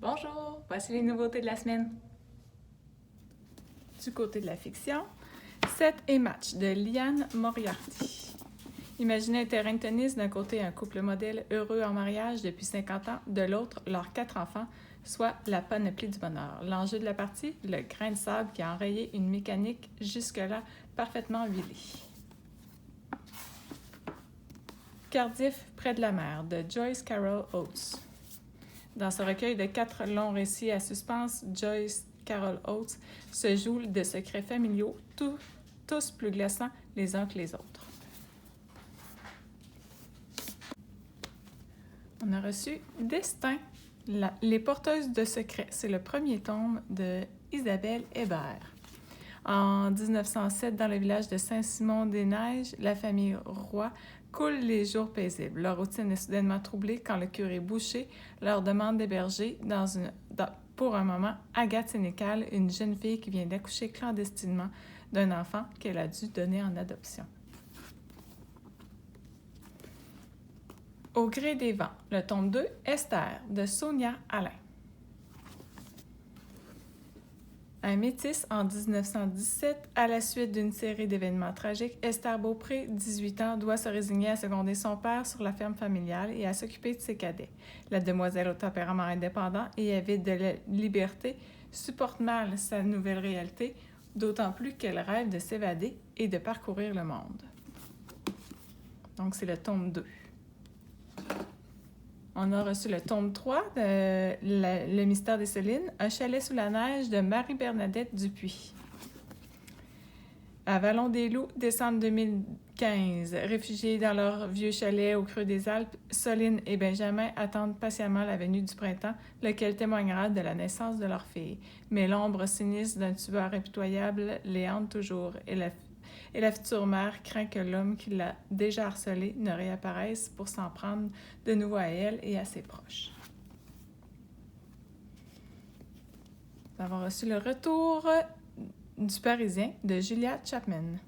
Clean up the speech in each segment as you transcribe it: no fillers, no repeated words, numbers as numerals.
Bonjour, voici les nouveautés de la semaine. Du côté de la fiction, Set et match de Liane Moriarty. Imaginez un terrain de tennis, d'un côté un couple modèle heureux en mariage depuis 50 ans, de l'autre leurs 4 enfants, soit la panoplie du bonheur. L'enjeu de la partie, le grain de sable qui a enrayé une mécanique jusque-là parfaitement huilée. Cardiff, près de la mer, de Joyce Carol Oates. Dans ce recueil de 4 longs récits à suspense, Joyce Carol Oates se joue de secrets familiaux, tous plus glaçants les uns que les autres. On a reçu Destin, les porteuses de secrets. C'est le premier tome de Isabelle Hébert. En 1907, dans le village de Saint-Simon-des-Neiges, la famille Roy coule les jours paisibles. Leur routine est soudainement troublée quand le curé Boucher leur demande d'héberger pour un moment Agathe Sénécal, une jeune fille qui vient d'accoucher clandestinement d'un enfant qu'elle a dû donner en adoption. Au gré des vents, le tome 2, Esther, de Sonia Alain. Un métis en 1917, à la suite d'une série d'événements tragiques, Esther Beaupré, 18 ans, doit se résigner à seconder son père sur la ferme familiale et à s'occuper de ses cadets. La demoiselle au tempérament indépendant et avide de la liberté supporte mal sa nouvelle réalité, d'autant plus qu'elle rêve de s'évader et de parcourir le monde. Donc, c'est le tome 2. On a reçu le tome 3 de Le mystère des Solines, Un chalet sous la neige de Marie-Bernadette Dupuis. À Vallon-des-Loups, décembre 2015, réfugiés dans leur vieux chalet au creux des Alpes, Soline et Benjamin attendent patiemment la venue du printemps, lequel témoignera de la naissance de leur fille. Mais l'ombre sinistre d'un tueur impitoyable les hante toujours, et la future mère craint que l'homme qui l'a déjà harcelée ne réapparaisse pour s'en prendre de nouveau à elle et à ses proches. Nous avons reçu le retour du Parisien de Julia Chapman.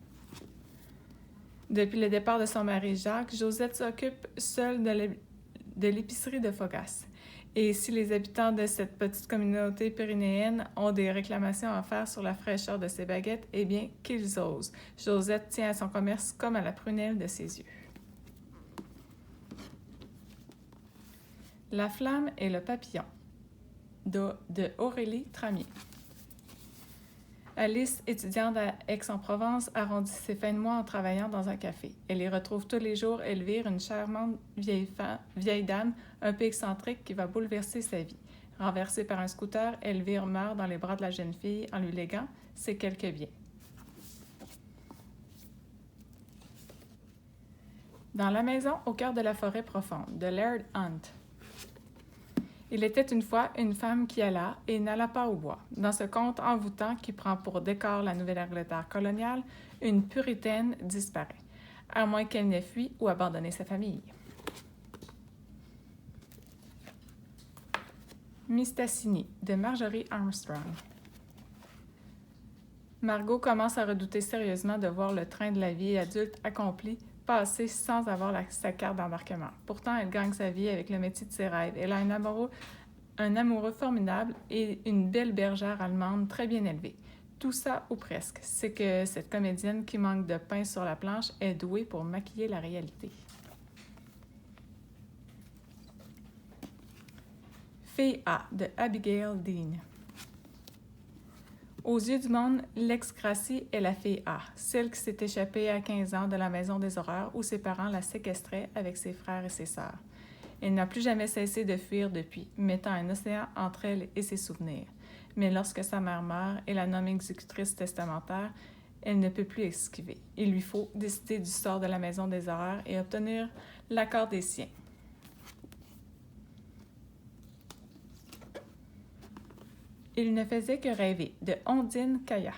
Depuis le départ de son mari Jacques, Josette s'occupe seule de l'épicerie de Phogas. Et si les habitants de cette petite communauté pyrénéenne ont des réclamations à faire sur la fraîcheur de ses baguettes, eh bien, qu'ils osent. Josette tient à son commerce comme à la prunelle de ses yeux. La flamme et le papillon de Aurélie Tramier. Alice, étudiante à Aix-en-Provence, arrondit ses fins de mois en travaillant dans un café. Elle y retrouve tous les jours Elvire, une charmante vieille dame un peu excentrique qui va bouleverser sa vie. Renversée par un scooter, Elvire meurt dans les bras de la jeune fille en lui léguant ses quelques biens. Dans la maison au cœur de la forêt profonde, de Laird Hunt. Il était une fois une femme qui alla et n'alla pas au bois. Dans ce conte envoûtant qui prend pour décor la Nouvelle-Angleterre coloniale, une puritaine disparaît, à moins qu'elle n'ait fui ou abandonné sa famille. Mistassini, de Marjorie Armstrong. Margot commence à redouter sérieusement de voir le train de la vie adulte accompli passer sans avoir sa carte d'embarquement. Pourtant, elle gagne sa vie avec le métier de ses rêves. Elle a un amoureux formidable et une belle bergère allemande très bien élevée. Tout ça, ou presque, c'est que cette comédienne qui manque de pain sur la planche est douée pour maquiller la réalité. Fille A, de Abigail Dean. Aux yeux du monde, l'ex-Gracie est la fille A, celle qui s'est échappée à 15 ans de la maison des horreurs où ses parents la séquestraient avec ses frères et ses sœurs. Elle n'a plus jamais cessé de fuir depuis, mettant un océan entre elle et ses souvenirs. Mais lorsque sa mère meurt et la nomme exécutrice testamentaire, elle ne peut plus esquiver. Il lui faut décider du sort de la maison des horreurs et obtenir l'accord des siens. Il ne faisait que rêver, de Ondine Kaya.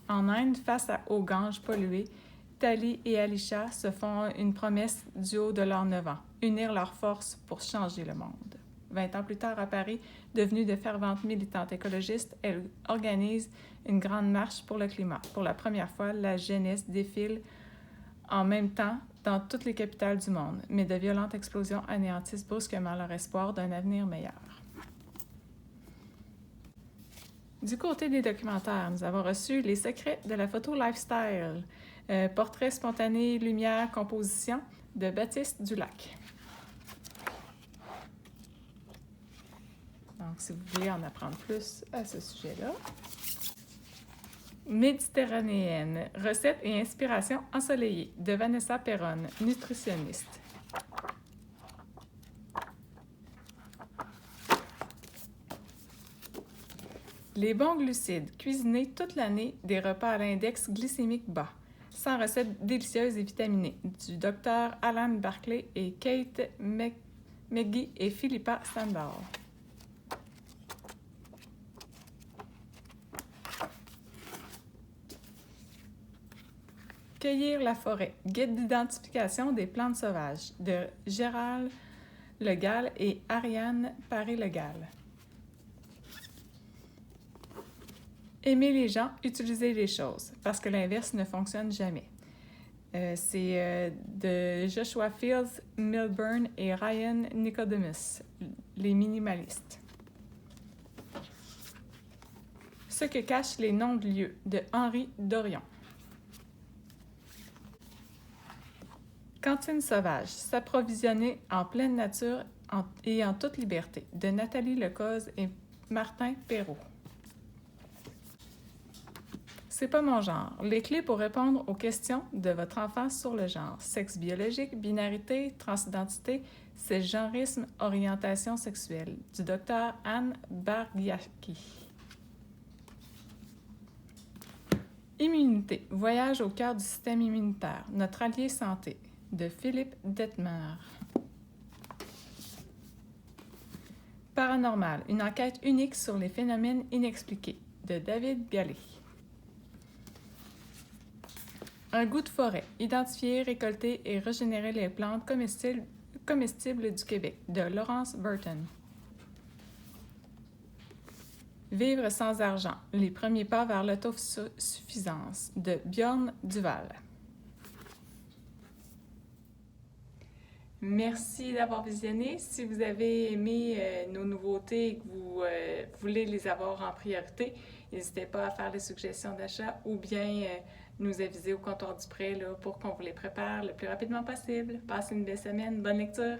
En Inde, face aux Ganges pollués, Tali et Alisha se font une promesse du haut de leurs 9 ans, unir leurs forces pour changer le monde. 20 ans plus tard, à Paris, devenue de ferventes militantes écologistes, elle organise une grande marche pour le climat. Pour la première fois, la jeunesse défile en même temps dans toutes les capitales du monde, mais de violentes explosions anéantissent brusquement leur espoir d'un avenir meilleur. Du côté des documentaires, nous avons reçu Les secrets de la photo lifestyle, portrait spontané, lumière, composition de Baptiste Dulac. Donc, si vous voulez en apprendre plus à ce sujet-là. Méditerranéenne, recettes et inspirations ensoleillées de Vanessa Perronne, nutritionniste. Les bons glucides, cuisinés toute l'année, des repas à l'index glycémique bas, sans recettes délicieuses et vitaminées, du Dr Alan Barclay et Kate McGee et Philippa Sandor. Cueillir la forêt, guide d'identification des plantes sauvages de Gérald Legal et Ariane Paré-Legal. Aimer les gens, utiliser les choses, parce que l'inverse ne fonctionne jamais. C'est de Joshua Fields, Milburn et Ryan Nicodemus, les minimalistes. Ce que cachent les noms de lieux, de Henri Dorion. Cantine sauvage, s'approvisionner en pleine nature et en toute liberté, de Nathalie Lecoz et Martin Perrault. C'est pas mon genre. Les clés pour répondre aux questions de votre enfant sur le genre. Sexe biologique, binarité, transidentité, cisgenrisme, orientation sexuelle. Du Dr Anne Bargiaki. Immunité. Voyage au cœur du système immunitaire. Notre allié santé. De Philippe Detmer. Paranormal. Une enquête unique sur les phénomènes inexpliqués. De David Gallet. Un goût de forêt. Identifier, récolter et régénérer les plantes comestibles du Québec. De Laurence Burton. Vivre sans argent. Les premiers pas vers l'autosuffisance. De Bjorn Duval. Merci d'avoir visionné. Si vous avez aimé nos nouveautés et que vous voulez les avoir en priorité, n'hésitez pas à faire des suggestions d'achat ou bien nous aviser au comptoir du prêt là, pour qu'on vous les prépare le plus rapidement possible. Passez une belle semaine. Bonne lecture!